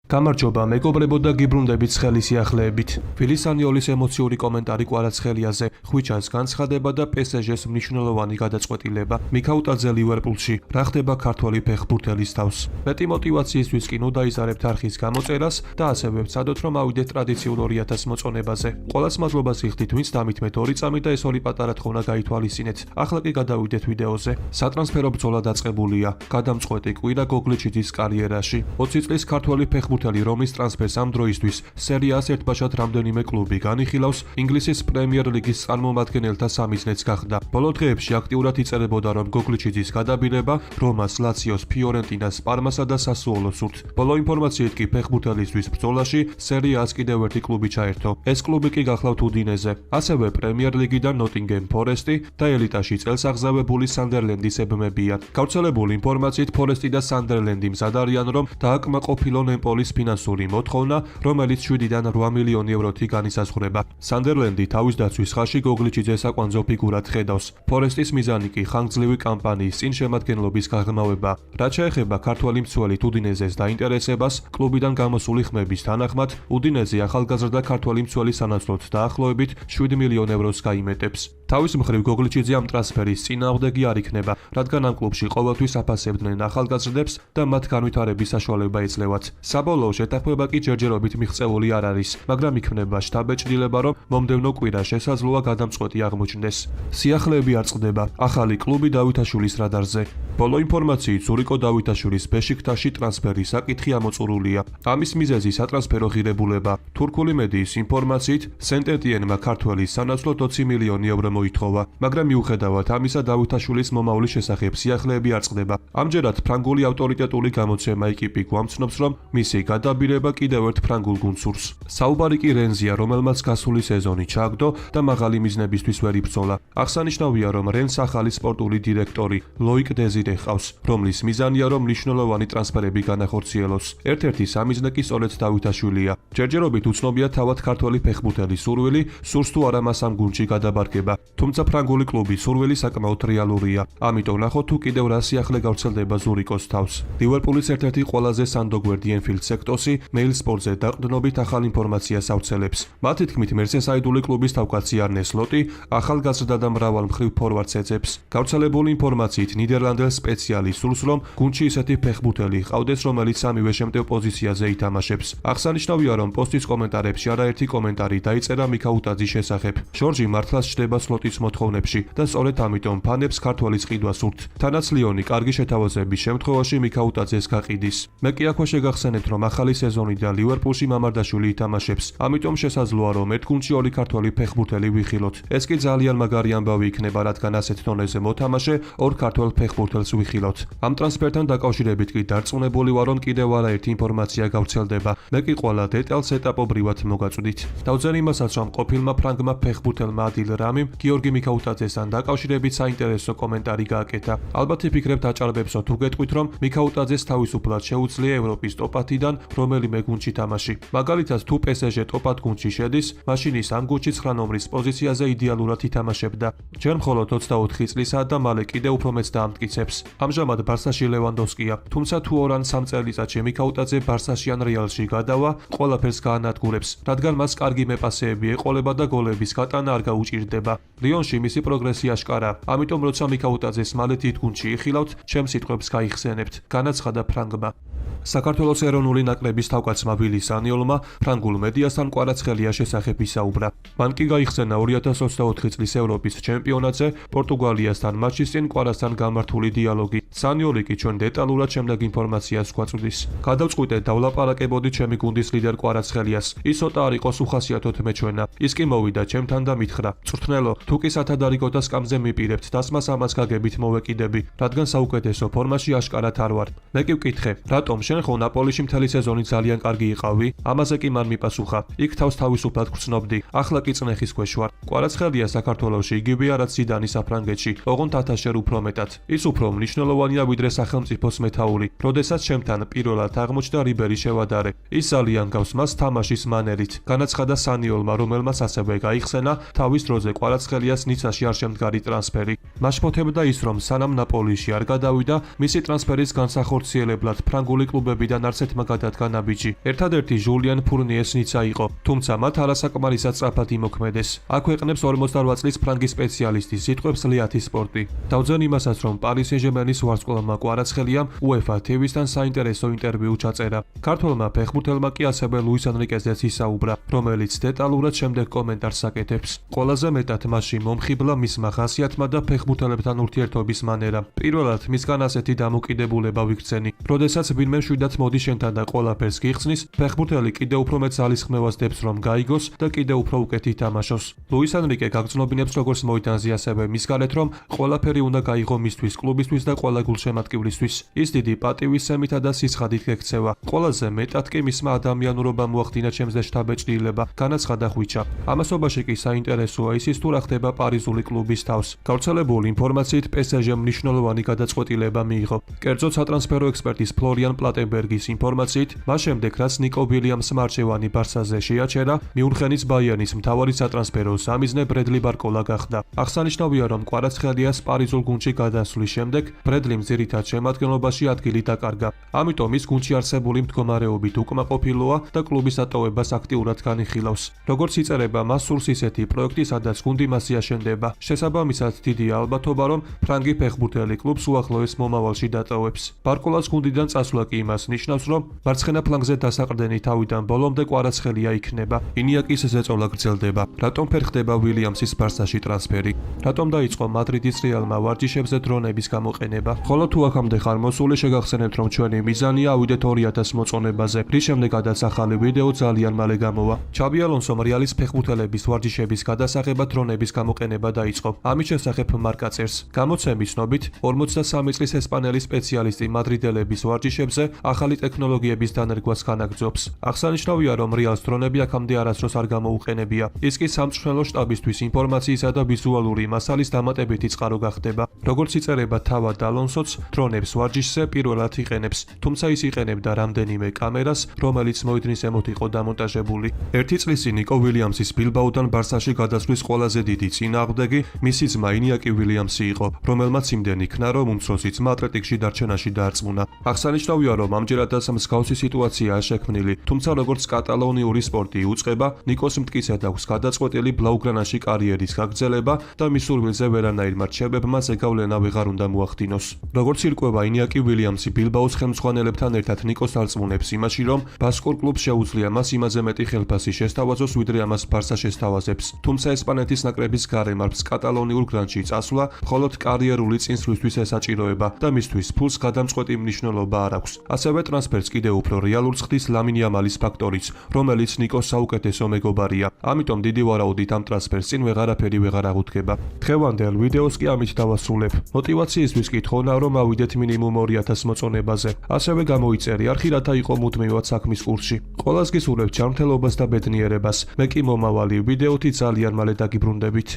გამარჯობა, მეგობრებო და გიბრუნდებით ცხელი სიახლეებით. ვილისანიოლის ემოციური კომენტარი კვარაცხელიაზე, ხვიჩას განცხადება და PSG-ს მნიშვნელოვანი გადაწყვეტილება. მიქაუტაძე ლივერპულში, რა ხდება ქართველი ფეხბურთელის თავს. მეტი მოტივაციისთვის კი ნუ დაიზარებთ არხის გამოწერას და ასევე ვცადოთ რომ ავიდეთ ტრადიციულ 2000 მოწონებაზე. ყველას მადლობას ვიხდით, ვინც დამითმეთ 2 წამი და ეს ორი პატარა თხოვნა გაითვალისწინეთ. ახლა კი გადავიდეთ ვიდეოზე. სატრანსფერო ბრძოლა დაწყებულია. გადამწყვეტი კვირა გოგლიჩიძის კარიერაში. 20 წლის ქართველი ფეხბურთელი რომლის ტრანსფერს ამ დროისთვის სერიას ერთბაშად რამდენიმე კლუბი განიხილავს, ინგლისის პრემიერ ლიგის წარმომადგენელთა სამიზნეც გახდა. ბოლო დღეებში აქტიურად იწერებოდა რომ გოგლიჩიძის გადაბირება რომას, ლაციოს, ფიორენტინას, პარმასა და სასუოლოს სურთ. ბოლო ინფორმაციით კი ფეხბურთელისთვის ბრძოლაში სერიას კიდევ ერთი კლუბი ჩაერთო. ეს კლუბი კი გახლავთ უდინეზე. ასევე პრემიერ ლიგიდან ნოტინგემ ფორესტი და ელიტაში წელს აღზევებული სანდერლენდის ებმებია. გავრცელებული ინფორმაციით ფორესტი და სანდერლენდი მზად არიან რომ დააკმაყოფილონ ემპოლის ფინანსური მოთხოვნა, რომელიც 7-დან 8 მილიონი ევროთი განისაზღვრება. სანდერლენდი თავის დაცვის ხარში გოგლიჩიძეს საკვანძო ფიგურად ხედავს. ფორესტის მიზანი კი ხანგრძლივი კამპანიის წინ შემადგენლობის გაღრმავება. რაც შეეხება ქართველი მცველით უდინეზეს დაინტერესებას, კლუბიდან გამოსული ხმების თანახმად, უდინეზე ახალგაზრდა ქართველი მცველი სანაცვლოდ დაახლოებით 7 მილიონ ევროს გაიმეტებს. თავის მხრივ გოგლიჩიძე ამ ტრანსფერის წინააღმდეგი არ იქნება, რადგან ამ კლუბში ყოველთვის აფასებდნენ ახალგაზრდებს და მათ განვითარების საშუალება ეძლევათ. საბოლოო შეთანხმება კი ჯერჯერობით მიღწეული არ არის, მაგრამ იქმნება შტაბ-ეჭრილება, რომ მომდევნო კვირა შესაძლოა გადამწყვეტი აღმოჩნდეს. სიახლეები არ წყდება. ახალი კლუბი დავითაშვილის რადარზე. ბოლო ინფორმაციით ზურიკო დავითაშვილის ბეშიქტაში ტრანსფერის საკითხი ამოწურულია. ამის მიზეზი სატრანსფერო ღირებულება. თურქული მედიის ინფორმაციით სენტ-ეტიენმა ქართველის სანაცვლოდ 20 მილიონი ევრო მოითხოვა, მაგრამ მიუხედავად ამისა დავითაშვილის მომავლის შესახებ სიახლეები არ წყდება. ამჯერად ფრანგული ავტორიტეტული გამოცემა იკიპი გვამცნობს, რომ მისი გადაბირება კიდევ ერთ ფრანგულ გუნდს სურს. საუბარი კი რენზია, რომელმაც გასული სეზონი ჩააგდო და მაღალი მიზნებისთვის ვერ იბრძოლა. აღსანიშნავია, რომ რენს ახალი სპორტული დირექტორი ლოიკ დეზირე ჰყავს, რომლის მიზანია, რომ მნიშვნელოვანი ტრანსფერები განახორციელოს. ერთ-ერთი სამიზნე კი სწორედ დავითაშვილია. ჯერჯერობით უცნობია თავად ქართველი ფეხბურთელის სურვილი, სურს თუ არა მას ამ გუნდში გადაბარგება. თუმცა ფრანგული კლუბის სურვილი საკმაოდ რეალურია. ამიტომ ნახოთ თუ კიდევ რა სიახლე გავრცელდება ზურიკოს თავს. ლივერპულის ერთ-ერთი ყველაზე სანდოგვერდი ენფილდ სექტოსი მეილ სპორტზე დაყრდნობით ახალ ინფორმაციას ავრცელებს. მათი თქმით, მერსესაიდული კლუბის თავკაცი არნე სლოტი ახალგაზრდა და მრავალმხრივ ფორვარდს ეძებს. გავრცელებული ინფორმაციით ნიდერლანდელ სპეციალისტს სურს, რომ გუნდში ისეთი ფეხბურთელი ჰყავდეს, რომელიც სამივე შემტევ პოზიციაზე ითამაშებს. აღსანიშნავია, რომ პოსტის კომენტარებში არაერთი კომენტარი დაიწერა მიქაუტაძის შესახებ. ჟორჟი მართლაც ჩდება სლოტის მოთხოვნებში და სწორედ ამიტომ ფანებს ქართველის ყიდვა სურთ. თანაც ლიონი კარგი შეთავაზების შემთხვევაში მიქაუტაძეს გაყიდის. მე კი აქვე შეგახსენებთ, რომ ახალი სეზონიდან ლივერპულში მამარდაშვილი ითამაშებს. ამიტომ შესაძლოა, რომ ერთ გუნდში ორი ქართველი ფეხბურთელი ვიხილოთ. ეს კი ძალიან მაგარი ამბავი იქნება, რადგან ასეთ დონეზე მოთამაშე ორ ქართველ ფეხბურთელს ვიხილოთ. ამ ტრანსფერთან დაკავშირებით კი დარწმუნებული ვარ, რომ კიდევ არაერთი ინფორმაცია გავრცელდება. მე კი ყველა დეტალს ეტაპობრივად მოგაწვდით. დავძენ იმასაც, რომ ყოფილმა ფრანგმა ფეხბურთელმა ადილ რამიმ გიორგი მიქაუტაძესთან დაკავშირებით საინტერესო კომენტარი გააკეთა. ალბათ იფიქრებთ აჭარბებსო თუ გეტყვით, რომ მიქაუტაძეს თავისუფლად შეუძლია ევროპის ტოპ-10-დან რომელიმე გუნდში თამაში. მაგალითად, თუ PSG ტოპ-10 გუნდში შედის, მაშინ ის ამ გუნდში 9 ნომრის პოზიციაზე იდეალურად ითამაშებდა. ჯერ მხოლოდ 24 წლისაა და მალე კიდევ უფრო მეც დაამტკიცებს. ამჟამად ბარსაში ლევანდოვსკია, თუმცა თუ 2 ან 3 წელიწადში მიქაუტაძე ბარსაში ან რეალში გადავა, ყველაფერს გაანადგურებს, რადგან მას კარგი მეპასეები ეყოლება და გოლების გატანა არ გაუჭირდება. ლიონში მისი პროგრესი აშკარა, ამიტომ როცა მიქაუტაძეს მალე თით გუნდში იხილავთ, ჩემს სიტყვებს გაიხსენებთ, განაცხადა ფრანგმა. საქართველოს ეროვნული ნაკრების თავკაცმა ვილისანიოლმა ფრანგულ მედიასთან კვარაცხელია შესახებ ისაუბრა. მან კი გაიხსენა 2024 წლის ევროპის ჩემპიონატზე პორტუგალიასთან მატჩის წინ კვარასთან გამართული დიალოგი. სანიოლი კი ჩვენ დეტალურად შემდეგ ინფორმაციას გვაწვდის. გადავწყვიტე დავლაპარაკებოდი ჩემი გუნდის ლიდერ კვარაცხელიას. ის ცოტა არ იყოს უხასიათოდ მეჩვენა. ის კი მოვიდა ჩემთან და მითხრა: "წვრთნელო, თუ კი სათადარიგო და სკამზე მიპირებთ, დასმას ამას გაგებით მოვეკიდები, რადგან საუკეთესო ფორმაში აშკარად არ ვარ." მე კი ვკითხე: "რატომ შენ ხო ნაპოლიში მთელი სეზონი ძალიან კარგი იყავი?" ამაზე კი მან მიპასუხა: "იქ თავს თავისუფლად გვცნობდი, ახლა კი წნეხის ქვეშ ვარ." კვარაცხელია საქართველოში იგივეა რაც ზიდანი საფრანგეთში, ოღონდ 1000-შერ უფრო მეტად. ის უფრო მნიშვნელოვანია ვიდრე სახელმწიფოს მეთაური. როდესაც ჩემთან პირველად აღმოჩნდა რიბერი შევადარე. ის ძალიან გავს მას თამაშის მანერით. განაცხადა სანიოლმა, რომელმაც ასევე გაიხსენა თავის დროზე კვარაცხელიას ნიცაში არ შემდგარი ტრანსფერი. მაშფოთებდა ის, რომ სანამ ნაპოლიში არ გადავიდა, მისი ტრანსფერის განსახორციელებლად ფრანგული კლუბებიდან არც ერთმა დადგა ნაბიჯი. ერთადერთი ჟულიან ფურნიეს ниცა იყო, თუმცა მათ არასაკმარისად სწრაფად იმოქმედეს. აქ ქვეყნებს 48 წლის ფრანგი სპეციალისტი სიტყვებს ლიათის სპორტი. დავძენ იმასაც, რომ პარის სენ-ჟერმენის ვარსკვლავმა კვარაცხელიამ UEFA TV-სთან საინტერესო ინტერვიუ ჩაწერა. ქართველმა ფეხბურთელმა კი ასევე ლუის ანრიკეზეც ისაუბრა, რომელიც დეტალურად შემდეგ კომენტარს აკეთებს. ყველაზე მეტად მასში მომხიბლა მისმა ხასიათმა და ფეხბურთელებთან ურთიერთობის მანერა. პირველად მისგან ასეთი დამოკიდებულება ვიქცენი. როდესაც ვინმე მშვიდად მოდის შენთან და ყველაფერს გიხსნის, ფეხბურთელი კიდევ უფრო მეტ ძალისხმევას დებს, რომ გაიგოს და კიდევ უფრო უკეთ ითამაშოს. ლუის ანრიკე გაგრძნობინებს როგორც მოედანზე, ასევე მის გარეთ, რომ ყველაფერი უნდა გაიღო მისთვის, კლუბისთვის და ყველა გულშემატკივრისთვის. ის დიდი პატივისცემითა და სიცხადით გექცევა. ყველაზე მეტად კი მისმა ადამიანურობა მოახდინა ჩემზე შთაბეჭდილება, განაცხადა ხვიჩა. ამასობაში კი საინტერესოა ის თუ რა ხდება პარიზული კლუბის თავს. გავრცელებულ ინფორმაციით PSG-მ მნიშვნელოვანი გადაწყვეტილება მიიღო. კერძოდ სატრანსფერო ექსპერტის ფლორიან პლატენბერგის ინფორმაციით, მას შემდეგ რაც ნიკო ვილიამსმა არჩევანი ბარსაზე შეაჩერა, მიუნხენის ბაიერნის მთავარი სატრანსფერო სამიზნე ბრედლი ბარკოლა გახდა. აღსანიშნავია, რომ კვარაცხელიას პარიზულ გუნდში გადასვლის შემდეგ ბრედლიმ ძირითად შემადგენლობაში ადგილი დაკარგა. ამიტომ ის გუნდში არსებული მდგომარეობით უკმაყოფილოა და კლუბის ატოვებას აქტიურად განიხილავს. როგორც იწერება, მას სურს ისეთი პროექტი, სადაც გუნდი მასზე აშენდება. შესაბამისად, დიდია ალბათობა, რომ ფრანგი ფეხბურთელი კლუბს უახლოეს მომავალში დატოვებს. ბარკოლას გუნდიდან წასვლა კი იმას ნიშნავს, რომ მარცხენა ფლანგზე დასაყრდენი თავიდან ბოლომდე კვარაცხელია იქნება. ინიაკის ზეწოლა გრძელდება. რატომ ფერ ხდება ვილიამსის ბარსაში ტრანსფერი? რატომ დაიწყო მადრიდის რეალმა ვარჯიშებზე დრონების გამოყენება? ხოლო თუ აქამდე ხარ მოსული, შეგახსენებთ, რომ ჩვენი მიზანია ავიდეთ 2000 მოწონებაზე, რის შემდეგაც ახალი ვიდეო ძალიან მალე გამოვა. ჩაბი ალონსომ რეალის ფეხბურთელების ვარჯიშების გადასაღება დრონების გამოყენება დაიწყო. ამის შესახებ მარკა წერს. გამოცემის ცნობით, 43 წლის ესპანელი სპეციალისტი მადრიდელების ვარჯიშებზე ახალი ტექნოლოგიების დანერგვას განაგრძობს. აღსანიშნავია, რომ რეალს დრონები აქამდე არასდროს არ გამოუყენებია. ის კი სამწვრთნელო შტაბისთვის ინფორმაციისა და ვიზუალური მასალის დამატებითი წყარო გახდება. როგორც იწერება, თავად ალონსოც დრონებს ვარჯიშზე პირველად იყენებს, თუმცა ის იყენებდა რამდენიმე კამერას, რომელიც მოედნის ზემოთ იყო დამონტაჟებული. ერთი წლის წინ ნიკო ვილიამსის ბილბაოდან ბარსაში გადასვლის ყველაზე დიდი წინააღმდეგი მისი ძმა ინიაკი ვილიამსი იყო, რომელმაც იმდენი იქნა, რომ უმცროსი ძმა ატლეტიკში დარჩენაში დაარწმუნა. აღსანიშნავია, რომ ამჯერადაც მსგავსი სიტუაციაა შექმნილი, თუმცა როგორც კატალონიური სპორტი უწყება, ნიკოს მტკიცედ აქვს გადაწყვეტილი ბლაუგრანაში კარიერის გაგრძელება და მის სურვილზე ვერანაირმა რჩევებმა ზეგავლენა ვეღარ უნდა მოახდინოს. როგორც ირკვევა, ინიაკი ვილიამსი ბილბაოს ხელმძღვანელებთან ერთად ნიკოს არწმუნებს იმაში, რომ ბასკურ კლუბს შეუძლია მას იმაზე მეტი ხელფასი შესთავაზოს, ვიდრე ამას ბარსა შესთავაზებს. თუმცა ესპანეთის ნაკრების გარემარბს კატალონიურ გრანტში წასვლა მხოლოდ კარიერული წინსვლისთვის ესაჭიროება და მისთვის ფულს გადამწყვეტი მნიშვნელობა არ აქვს. ასევე ტრანსფერს კიდევ უფრო რეალურს ხდის ლამინ იამალის ფაქტორიც, რომელიც ნიკოს საუკეთესო მეგობარია. ამიტომ დიდი ვარაუდით ამ ტრანსფერს წინ ვეღარაფერი ვეღარ აღუდგება. დღევანდელ ვიდეოს კი ამით დავასრულებ. მოტივაციისთვის კი თხოვნა, რომ ავიდეთ მინიმუმ 2000 მოწონებაზე. ასევე გამოიწერი არხი, რათა იყო მუდმივად საქმის კურსში. ყველას გისურვებთ ჯანმრთელობას და ბედნიერებას. მე კი მომავალი ვიდეოთი ძალიან მალე დაგიბრუნდებით.